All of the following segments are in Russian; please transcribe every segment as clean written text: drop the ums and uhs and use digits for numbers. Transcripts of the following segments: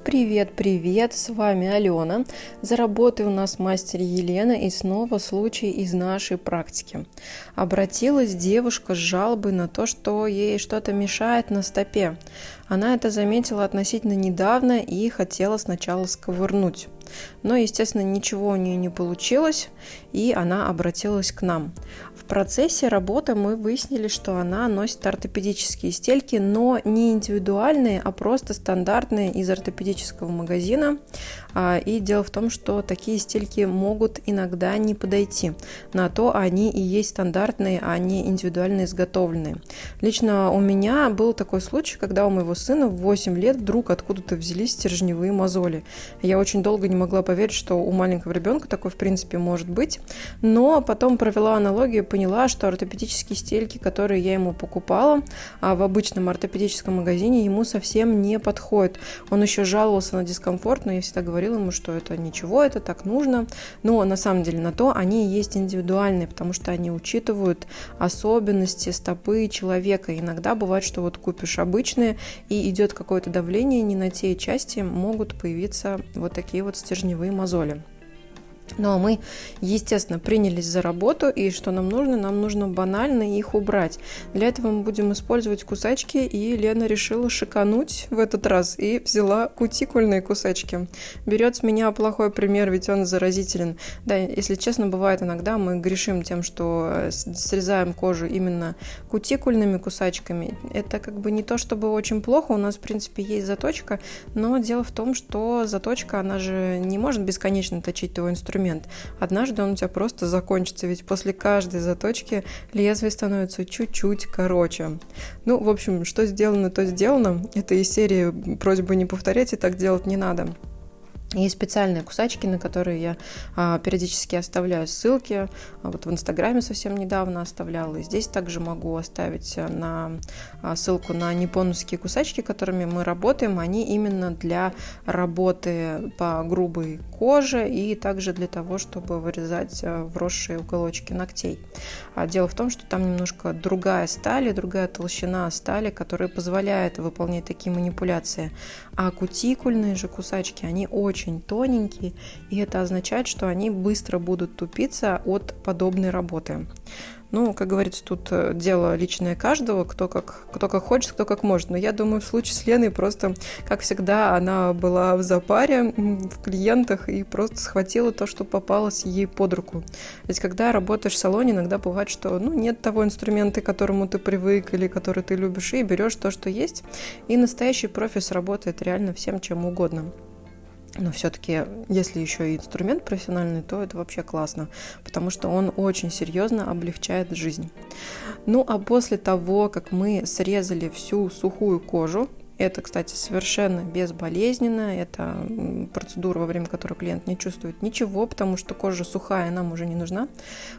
Привет, привет, с вами Алена. За работой у нас мастер Елена и снова случай из нашей практики. Обратилась девушка с жалобой на то, что ей что-то мешает на стопе. Она это заметила относительно недавно и хотела сначала сковырнуть. Но, естественно, ничего у нее не получилось, и она обратилась к нам. В процессе работы мы выяснили, что она носит ортопедические стельки, но не индивидуальные, а просто стандартные из ортопедического магазина. И дело в том, что такие стельки могут иногда не подойти. На то они и есть стандартные, а не индивидуально изготовленные. Лично у меня был такой случай, когда у моего сына в 8 лет вдруг откуда-то взялись стержневые мозоли. Я очень долго не могла поверить, что у маленького ребенка такое в принципе может быть, но потом провела аналогию и поняла, что ортопедические стельки, которые я ему покупала в обычном ортопедическом магазине, ему совсем не подходят. Он еще жаловался на дискомфорт, но я всегда говорила ему, что это ничего, это так нужно, но на самом деле на то они и есть индивидуальные, потому что они учитывают особенности стопы человека. Иногда бывает, что вот купишь обычные и идет какое-то давление не на те части, могут появиться вот такие вот стержневые мозоли. Ну а мы, естественно, принялись за работу, и что нам нужно? Нам нужно банально их убрать. Для этого мы будем использовать кусачки, и Лена решила шикануть в этот раз и взяла кутикульные кусачки. Берет с меня плохой пример, ведь он заразителен. Да, если честно, бывает иногда мы грешим тем, что срезаем кожу именно кутикульными кусачками. Это как бы не то чтобы очень плохо, у нас в принципе есть заточка, но дело в том, что заточка, она же не может бесконечно точить твой инструмент. Однажды он у тебя просто закончится, ведь после каждой заточки лезвие становится чуть-чуть короче. Ну, в общем, что сделано, то сделано. Это из серии просьбы не повторять, и так делать не надо. Есть специальные кусачки, на которые я периодически оставляю ссылки. Вот в Инстаграме совсем недавно оставляла. И здесь также могу оставить ссылку на ниппоновские кусачки, которыми мы работаем. Они именно для работы по грубой коже и также для того, чтобы вырезать вросшие уголочки ногтей. Дело в том, что там немножко другая сталь, другая толщина стали, которая позволяет выполнять такие манипуляции. А кутикульные же кусачки, они очень тоненькие, и это означает, что они быстро будут тупиться от подобной работы. Ну, как говорится, тут дело личное каждого, кто как хочет, кто как может. Но я думаю, в случае с Леной просто, как всегда, она была в запаре в клиентах и просто схватила то, что попалось ей под руку. Ведь когда работаешь в салоне, иногда бывает, что нет того инструмента, к которому ты привык или который ты любишь, и берешь то, что есть. И настоящий профи сработает реально всем, чем угодно. Но все-таки, если еще и инструмент профессиональный, то это вообще классно, потому что он очень серьезно облегчает жизнь. Ну а после того, как мы срезали всю сухую кожу, это, кстати, совершенно безболезненно, это процедура, во время которой клиент не чувствует ничего, потому что кожа сухая, нам уже не нужна.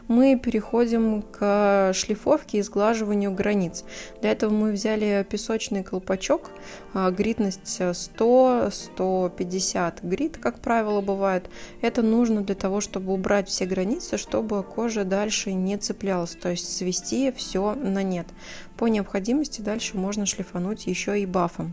Мы переходим к шлифовке и сглаживанию границ. Для этого мы взяли песочный колпачок, гритность 100-150 грит, как правило, бывает. Это нужно для того, чтобы убрать все границы, чтобы кожа дальше не цеплялась, то есть свести все на нет. По необходимости дальше можно шлифануть еще и бафом.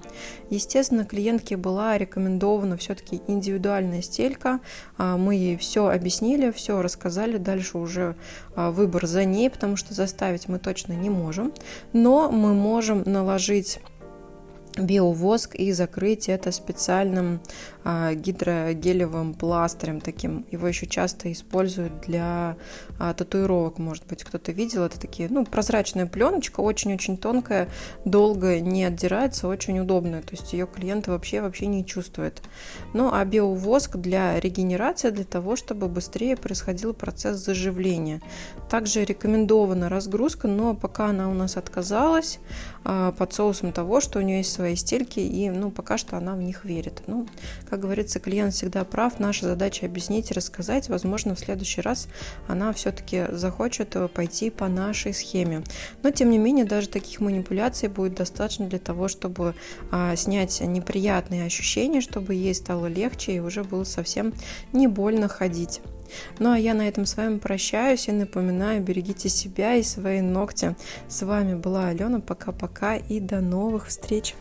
Естественно, клиентке была рекомендована все-таки индивидуальная стелька. Мы ей все объяснили, все рассказали. Дальше уже выбор за ней, потому что заставить мы точно не можем. Но мы можем наложить биовоск и закрыть это специальным гидрогелевым пластырем таким. Его еще часто используют для татуировок, может быть, кто-то видел. Это такие, прозрачная пленочка, очень-очень тонкая, долго не отдирается, очень удобная. То есть ее клиент вообще не чувствует. Ну, а биовоск для регенерации, для того, чтобы быстрее происходил процесс заживления. Также рекомендована разгрузка, но пока она у нас отказалась под соусом того, что у нее есть свои стельки, и пока что она в них верит. Как говорится, клиент всегда прав, наша задача объяснить и рассказать, возможно, в следующий раз она все-таки захочет пойти по нашей схеме. Но, тем не менее, даже таких манипуляций будет достаточно для того, чтобы снять неприятные ощущения, чтобы ей стало легче и уже было совсем не больно ходить. Ну а я на этом с вами прощаюсь и напоминаю, берегите себя и свои ногти. С вами была Алена, пока-пока и до новых встреч!